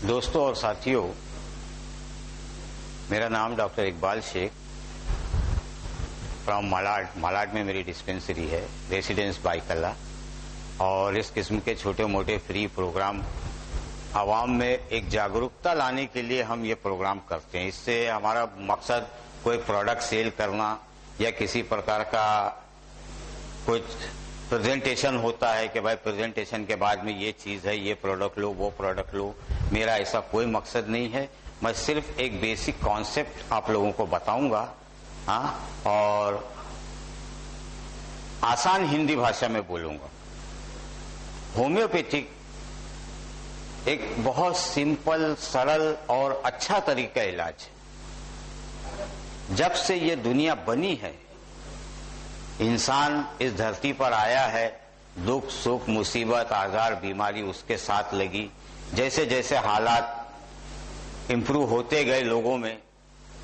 दोस्तों और साथियों, मेरा नाम डॉक्टर इकबाल शेख फ्रॉम मालाड में मेरी डिस्पेंसरी है, रेसिडेंस बाइकला। और इस किस्म के छोटे मोटे फ्री प्रोग्राम आवाम में एक जागरूकता लाने के लिए हम ये प्रोग्राम करते हैं। इससे हमारा मकसद कोई प्रोडक्ट सेल करना या किसी प्रकार का कुछ प्रेजेंटेशन होता है कि भाई प्रेजेंटेशन के बाद में ये चीज है, ये प्रोडक्ट लो, वो प्रोडक्ट लो। मेरा ऐसा कोई मकसद नहीं है। मैं सिर्फ एक बेसिक कॉन्सेप्ट आप लोगों को बताऊंगा, हाँ, और आसान हिंदी भाषा में बोलूंगा। होम्योपैथिक एक बहुत सिंपल, सरल और अच्छा तरीका इलाज है। जब से ये दुनिया बनी है, इंसान इस धरती पर आया है, दुख सुख मुसीबत आजार बीमारी उसके साथ लगी। जैसे जैसे हालात इंप्रूव होते गए लोगों में,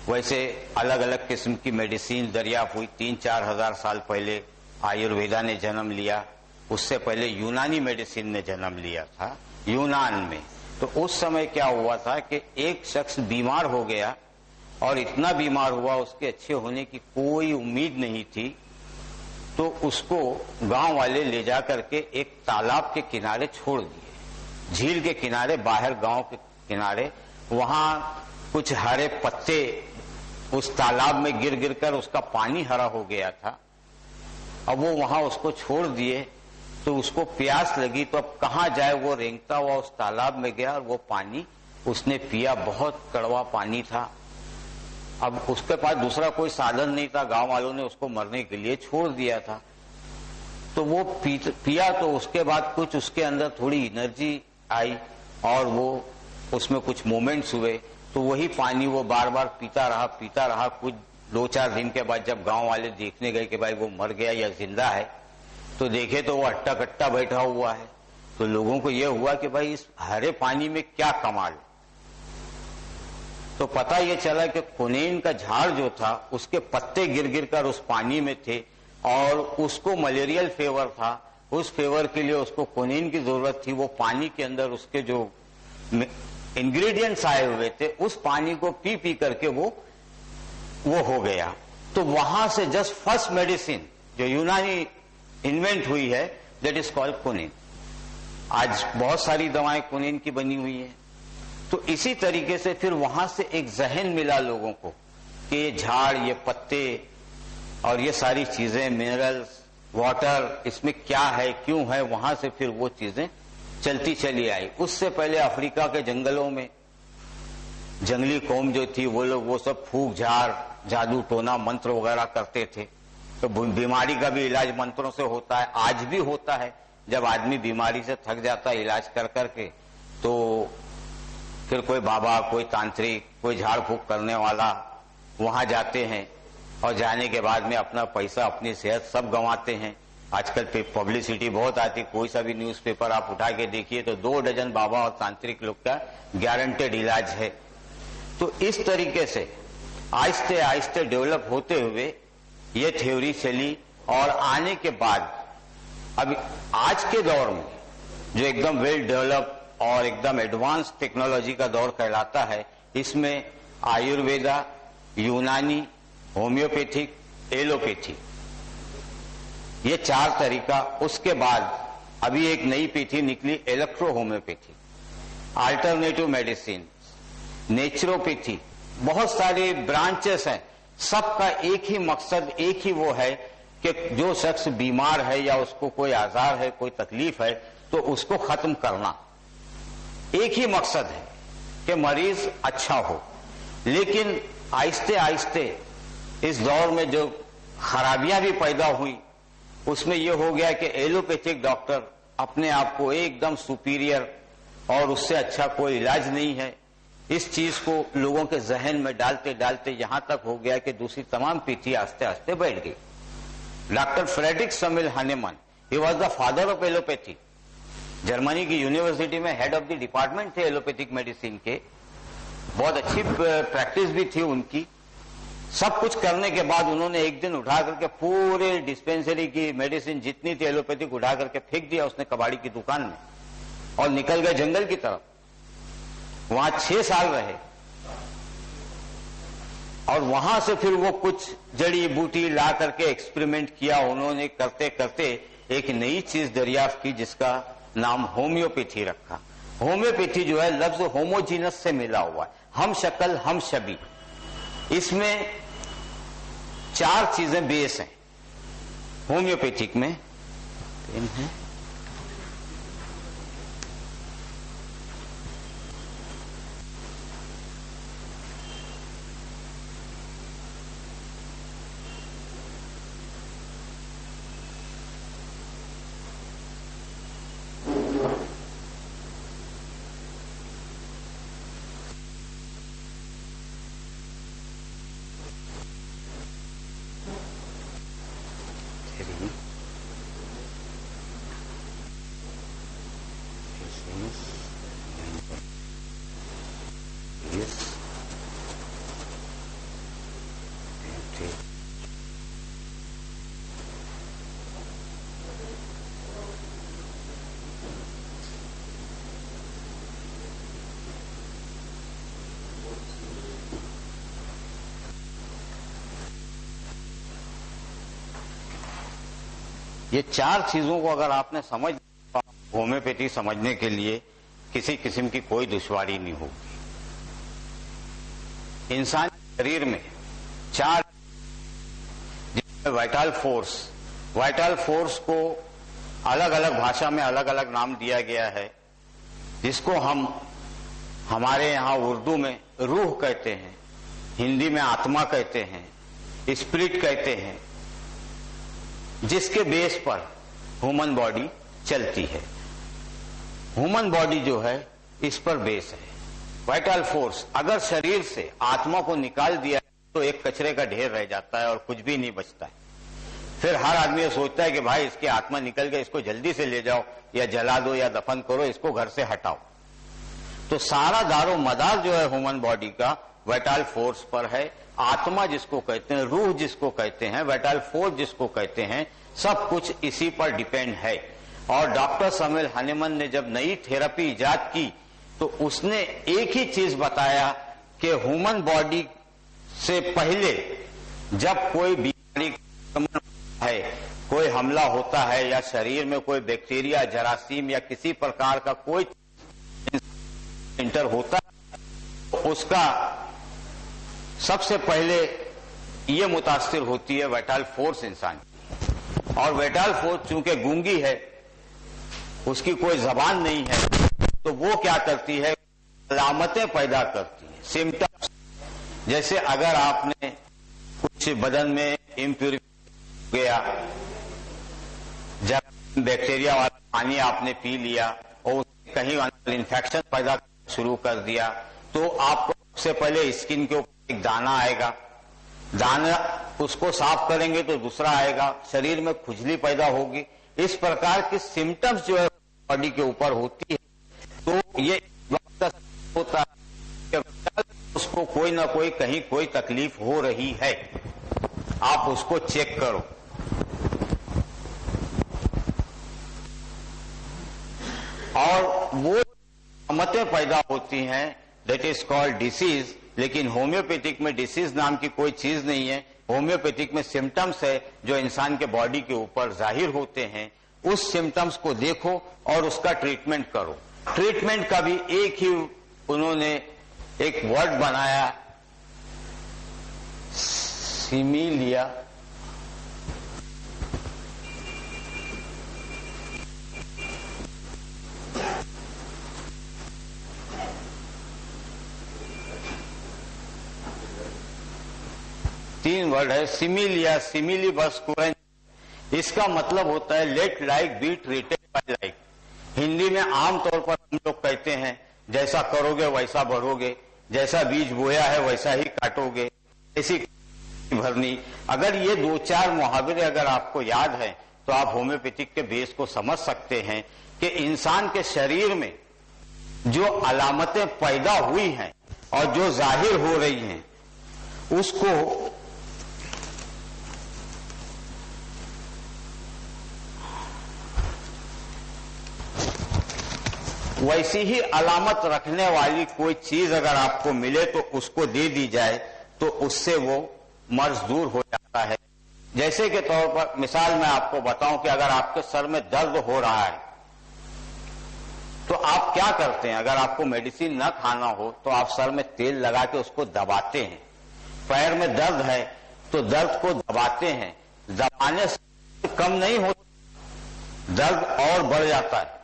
वैसे अलग अलग किस्म की मेडिसिन दरियाफ्त हुई। 3-4 हजार साल पहले आयुर्वेदा ने जन्म लिया, उससे पहले यूनानी मेडिसिन ने जन्म लिया था यूनान में। तो उस समय क्या हुआ था कि एक शख्स बीमार हो गया और इतना बीमार हुआ उसके अच्छे होने की कोई उम्मीद नहीं थी, तो उसको गांव वाले ले जा करके एक तालाब के किनारे छोड़ दिए, झील के किनारे, बाहर गांव के किनारे। वहां कुछ हरे पत्ते उस तालाब में गिर गिर कर उसका पानी हरा हो गया था। अब वो वहां उसको छोड़ दिए, तो उसको प्यास लगी, तो अब कहां जाए, वो रेंगता हुआ उस तालाब में गया और वो पानी उसने पिया। बहुत कड़वा पानी था। अब उसके पास दूसरा कोई साधन नहीं था, गांव वालों ने उसको मरने के लिए छोड़ दिया था। तो वो पिया, तो उसके बाद कुछ उसके अंदर थोड़ी एनर्जी आई और वो उसमें कुछ मोमेंट्स हुए। तो वही पानी वो बार बार पीता रहा। कुछ 2-4 दिन के बाद जब गांव वाले देखने गए कि भाई वो मर गया या जिंदा है, तो देखे तो वो अट्टा कट्टा बैठा हुआ है। तो लोगों को यह हुआ कि भाई इस हरे पानी में क्या कमाल। तो पता ये चला कि कुनेन का झाड़ जो था, उसके पत्ते गिर गिर कर उस पानी में थे और उसको मलेरियल फीवर था। उस फीवर के लिए उसको कुनेन की जरूरत थी। वो पानी के अंदर उसके जो इंग्रेडिएंट्स आए हुए थे, उस पानी को पी पी करके वो हो गया। तो वहां से जस्ट फर्स्ट मेडिसिन जो यूनानी इन्वेंट हुई है, दैट इज कॉल्ड कुनेन। आज बहुत सारी दवाएं कुनेन की बनी हुई हैं। तो इसी तरीके से फिर वहां से एक जहन मिला लोगों को कि ये झाड़, ये पत्ते और ये सारी चीजें, मिनरल्स, वाटर, इसमें क्या है, क्यों है। वहां से फिर वो चीजें चलती चली आई। उससे पहले अफ्रीका के जंगलों में जंगली कौम जो थी, वो लोग वो सब फूक झाड़, जादू टोना, मंत्र वगैरह करते थे। तो बीमारी का भी इलाज मंत्रों से होता है, आज भी होता है। जब आदमी बीमारी से थक जाता है इलाज कर करके, तो फिर कोई बाबा, कोई तांत्रिक, कोई झाड़ फूक करने वाला वहां जाते हैं और जाने के बाद में अपना पैसा, अपनी सेहत सब गंवाते हैं। आजकल पब्लिसिटी बहुत आती, कोई सा भी न्यूज़पेपर आप उठा के देखिए तो 2 डजन बाबा और तांत्रिक लोग का गारंटेड इलाज है। तो इस तरीके से आहिस्ते आहिस्ते डेवलप होते हुए ये थ्योरी चली और आने के बाद अभी आज के दौर में जो एकदम वेल डेवलप और एकदम एडवांस टेक्नोलॉजी का दौर कहलाता है, इसमें आयुर्वेदा, यूनानी, होम्योपैथिक, एलोपैथी, ये 4 तरीका। उसके बाद अभी एक नई पैथी निकली, electro homeopathy, alternative medicine, naturopathy, बहुत सारे ब्रांचेस हैं। सबका एक ही मकसद, एक ही वो है कि जो शख्स बीमार है या उसको कोई आजार है, कोई तकलीफ है, तो उसको खत्म करना। एक ही मकसद है कि मरीज अच्छा हो। लेकिन आहिस्ते आहिस्ते इस दौर में जो खराबियां भी पैदा हुई, उसमें यह हो गया कि एलोपैथिक डॉक्टर अपने आप को एकदम सुपीरियर और उससे अच्छा कोई इलाज नहीं है। इस चीज को लोगों के जहन में डालते डालते यहां तक हो गया कि दूसरी तमाम पीथी आस्ते आस्ते बैठ गई। Doctor Friedrich Samuel Hahnemann, he was the father of allopathy. Germany की यूनिवर्सिटी में हेड ऑफ द डिपार्टमेंट थे एलोपैथिक मेडिसिन के। बहुत अच्छी प्रैक्टिस भी थी उनकी। सब कुछ करने के बाद उन्होंने एक दिन उठा करके पूरे डिस्पेंसरी की मेडिसिन जितनी थी एलोपैथिक उठा करके फेंक दिया उसने कबाड़ी की दुकान में और निकल गए जंगल की तरफ। वहां 6 साल रहे और वहां से फिर वो कुछ जड़ी बूटी ला करके एक्सपेरिमेंट किया उन्होंने। करते करते एक नई चीज दरियाफ्त की जिसका नाम होम्योपैथी रखा। होम्योपैथी जो है लफ्ज होमोजीनस से मिला हुआ है, हम शक्ल हम शबी। इसमें 4 चीजें बेस हैं होम्योपैथिक में। पेन है, ये 4 चीजों को अगर आपने समझ, होम्योपैथी समझने के लिए किसी किस्म की कोई दुश्वारी नहीं होगी। इंसान शरीर में 4 वाइटल फोर्स को अलग अलग भाषा में अलग अलग नाम दिया गया है, जिसको हम हमारे यहां उर्दू में रूह कहते हैं, हिंदी में आत्मा कहते हैं, स्पिरिट कहते हैं, जिसके बेस पर ह्यूमन बॉडी चलती है। ह्यूमन बॉडी जो है इस पर बेस है। वाइटल फोर्स, अगर शरीर से आत्मा को निकाल दिया तो एक कचरे का ढेर रह जाता है और कुछ भी नहीं बचता है। फिर हर आदमी ये सोचता है कि भाई इसकी आत्मा निकल गई, इसको जल्दी से ले जाओ या जला दो या दफन करो, इसको घर से हटाओ। तो सारा दारो मदार जो है ह्यूमन बॉडी का वाइटल फोर्स पर है। आत्मा जिसको कहते हैं, रूह जिसको कहते हैं, वाइटल फोर्स जिसको कहते हैं, सब कुछ इसी पर डिपेंड है। और डॉक्टर सैमुअल हनीमन ने जब नई थेरेपी इजाद की तो उसने एक ही चीज बताया कि ह्यूमन बॉडी से पहले जब कोई बीमारी है, कोई हमला होता है या शरीर में कोई बैक्टीरिया, जरासीम या किसी प्रकार का कोई इंटर होता है, तो उसका सबसे पहले ये मुतासिर होती है वाइटल फोर्स इंसान की। और वाइटल फोर्स चूंकि गूंगी है, उसकी कोई जबान नहीं है, तो वो क्या करती है, अलामतें पैदा करती है, सिम्टम्स। जैसे अगर आपने कुछ बदन में इम्प्यूरिटी गया, जब बैक्टीरिया वाला पानी आपने पी लिया और कहीं इन्फेक्शन पैदा शुरू कर दिया, तो आपको सबसे पहले स्किन के ऊपर एक दाना आएगा, दाना उसको साफ करेंगे तो दूसरा आएगा, शरीर में खुजली पैदा होगी। इस प्रकार के सिम्टम्स जो है बॉडी के ऊपर होती है। तो ये होता है उसको कोई ना कोई कहीं कोई तकलीफ हो रही है, आप उसको चेक करो। और वो अमतें पैदा होती हैं, दैट इज कॉल्ड डिसीज। लेकिन होम्योपैथिक में डिसीज नाम की कोई चीज नहीं है। होम्योपैथिक में सिम्टम्स है जो इंसान के बॉडी के ऊपर जाहिर होते हैं। उस सिम्टम्स को देखो और उसका ट्रीटमेंट करो। ट्रीटमेंट का भी एक ही उन्होंने एक वर्ड बनाया, सिमिलिया। तीन वर्ड है, सिमिलिया, सिमिलीबस्कुरेंस। इसका मतलब होता है let like be treated by like. Hindi में आमतौर पर हम लोग कहते हैं जैसा करोगे वैसा बढ़ोगे, जैसा बीज बोया है वैसा ही काटोगे, ऐसी भरनी। अगर ये 2-4 मुहावरे अगर आपको याद है तो आप होम्योपैथिक के बेस को समझ सकते हैं कि इंसान के शरीर में जो अलामतें पैदा हुई हैं और जो जाहिर हो रही हैं उसको वैसी ही अलामत रखने वाली कोई चीज अगर आपको मिले तो उसको दे दी जाए तो उससे वो मर्ज दूर हो जाता है। जैसे के तौर पर मिसाल मैं आपको बताऊं कि अगर आपके सर में दर्द हो रहा है तो आप क्या करते हैं? अगर आपको मेडिसिन न खाना हो तो आप सर में तेल लगा के उसको दबाते हैं। पैर में दर्द है तो दर्द को दबाते हैं, दबाने से कम नहीं होता, दर्द और बढ़ जाता है।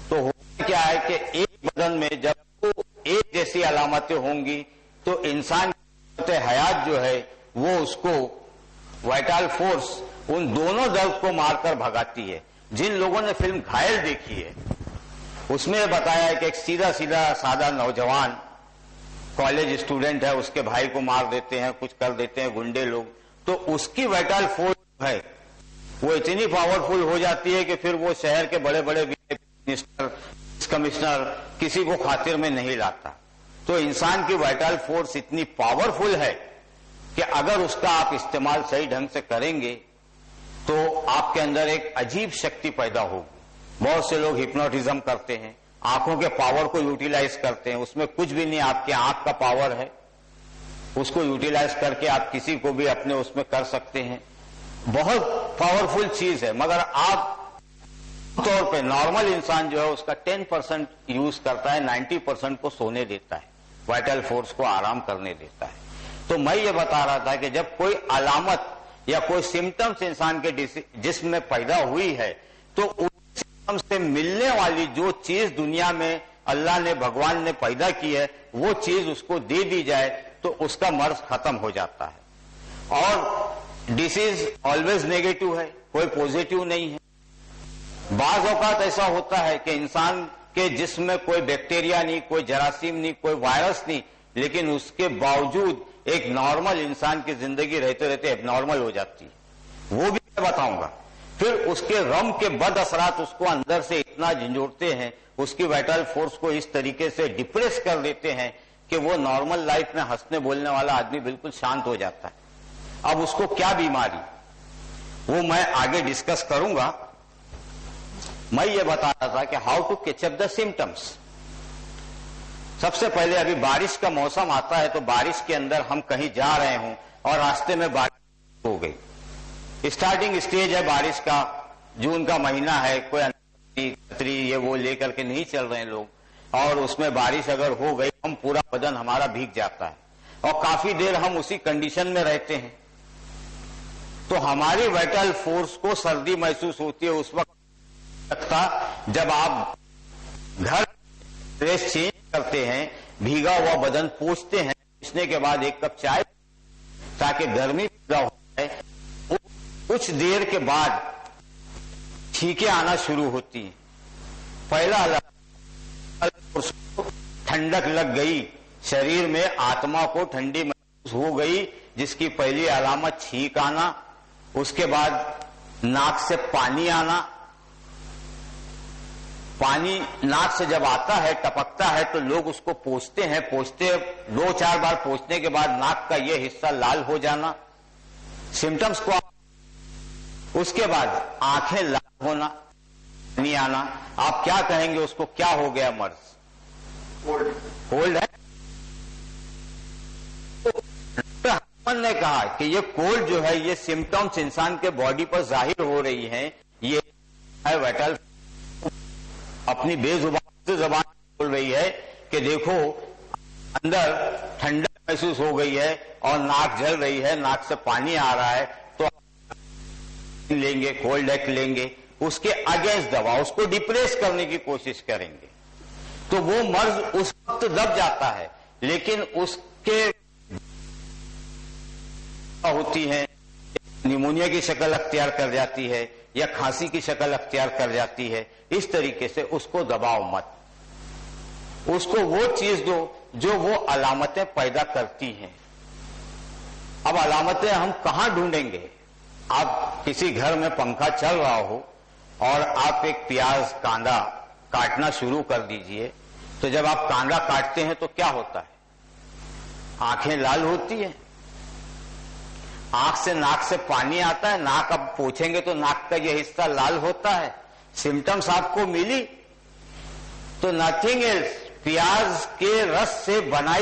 तो होता क्या है कि एक बदन में जब एक जैसी अलामतें होंगी तो इंसान की हयात जो है वो उसको वाइटल फोर्स उन दोनों दर्द को मारकर भगाती है। जिन लोगों ने फिल्म घायल देखी है उसमें बताया है कि एक सीधा सीधा सादा नौजवान कॉलेज स्टूडेंट है, उसके भाई को मार देते हैं, कुछ कर देते हैं गुंडे लोग, तो उसकी वाइटल फोर्स है वो इतनी पावरफुल हो जाती है कि फिर वो शहर के बड़े बड़े मिनिस्टर, कमिश्नर किसी को खातिर में नहीं लाता। तो इंसान की वाइटल फोर्स इतनी पावरफुल है कि अगर उसका आप इस्तेमाल सही ढंग से करेंगे तो आपके अंदर एक अजीब शक्ति पैदा होगी। बहुत से लोग हिप्नोटिज्म करते हैं, आंखों के पावर को यूटिलाइज करते हैं, उसमें कुछ भी नहीं, आपके आंख का पावर है, उसको यूटिलाइज करके आप किसी को भी अपने उसमें कर सकते हैं। बहुत पावरफुल चीज है, मगर आप तौर पे नॉर्मल इंसान जो है उसका 10% यूज करता है, 90% को सोने देता है, वाइटल फोर्स को आराम करने देता है। तो मैं ये बता रहा था कि जब कोई अलामत या कोई सिम्टम्स इंसान के जिस्म में पैदा हुई है तो उस सिम्टम से मिलने वाली जो चीज दुनिया में अल्लाह ने, भगवान ने पैदा की है वो चीज उसको दे दी जाए तो उसका मर्ज खत्म हो जाता है। और डिसीज ऑलवेज नेगेटिव है, कोई पॉजिटिव नहीं है। बाज औकात ऐसा होता है कि इंसान के जिस्म में कोई बैक्टीरिया नहीं, कोई जरासीम नहीं, कोई वायरस नहीं, लेकिन उसके बावजूद एक नॉर्मल इंसान की जिंदगी रहते रहते एबनॉर्मल हो जाती है, वो भी मैं बताऊंगा। फिर उसके रम के बद असरात उसको अंदर से इतना झंझोड़ते हैं, उसकी वाइटल फोर्स को इस तरीके से डिप्रेस कर देते हैं कि वो नॉर्मल लाइफ में हंसने बोलने वाला आदमी बिल्कुल शांत हो जाता है। अब उसको क्या बीमारी, वो मैं आगे डिस्कस करूंगा। मैं ये बता रहा था कि how to catch up the symptoms. सबसे पहले अभी बारिश का मौसम आता है तो बारिश के अंदर हम कहीं जा रहे हों और रास्ते में बारिश हो गई, स्टार्टिंग स्टेज है बारिश का, जून का महीना है, कोई छतरी ये वो लेकर के नहीं चल रहे हैं लोग, और उसमें बारिश अगर हो गई हम पूरा बदन हमारा भीग जाता है और काफी देर हम उसी कंडीशन में रहते हैं तो हमारी वाइटल फोर्स को सर्दी महसूस होती है उस वक्त जब आप घर ड्रेस चेंज करते हैं, भीगा हुआ बदन पोंछते हैं, पोंछने के बाद एक कप चाय ताकि गर्मी पैदा हो जाए। कुछ देर के बाद छींकें आना शुरू होती हैं। पहला ठंडक लग गई शरीर में, आत्मा को ठंडी महसूस हो गई, जिसकी पहली अलामत छींक आना, उसके बाद नाक से पानी आना। पानी नाक से जब आता है, टपकता है तो लोग उसको पोंछते हैं, पोंछते 2-4 बार पोंछने के बाद नाक का यह हिस्सा लाल हो जाना, सिम्टम्स को। उसके बाद आंखें लाल होना, नहीं आना। आप क्या कहेंगे उसको, क्या हो गया मर्ज? कोल्ड है। डॉक्टर ने कहा कि ये कोल्ड जो है, ये सिम्टम्स इंसान के बॉडी पर जाहिर हो रही हैं, ये है वाइटल अपनी बेजुबान जबान बोल रही है कि देखो अंदर ठंडक महसूस हो गई है और नाक जल रही है, नाक से पानी आ रहा है, तो लेंगे, कोल्ड एक्ट लेंगे, उसके अगेंस्ट दवा, उसको डिप्रेस करने की कोशिश करेंगे तो वो मर्ज उस वक्त दब जाता है। लेकिन उसके होती है, निमोनिया की शक्ल अख्तियार कर जाती है या खांसी की शक्ल अख्तियार कर जाती है। इस तरीके से उसको दबाओ मत, उसको वो चीज दो जो वो अलामतें पैदा करती हैं। अब अलामतें हम कहां ढूंढेंगे? आप किसी घर में पंखा चल रहा हो और आप एक प्याज, कांदा काटना शुरू कर दीजिए, तो जब आप कांदा काटते हैं तो क्या होता है? आंखें लाल होती है, आंख से नाक से पानी आता है, नाक अब पोंछेंगे तो नाक का यह हिस्सा लाल होता है। सिम्टम्स आपको मिली, तो नथिंग एल्स, प्याज के रस से बनाई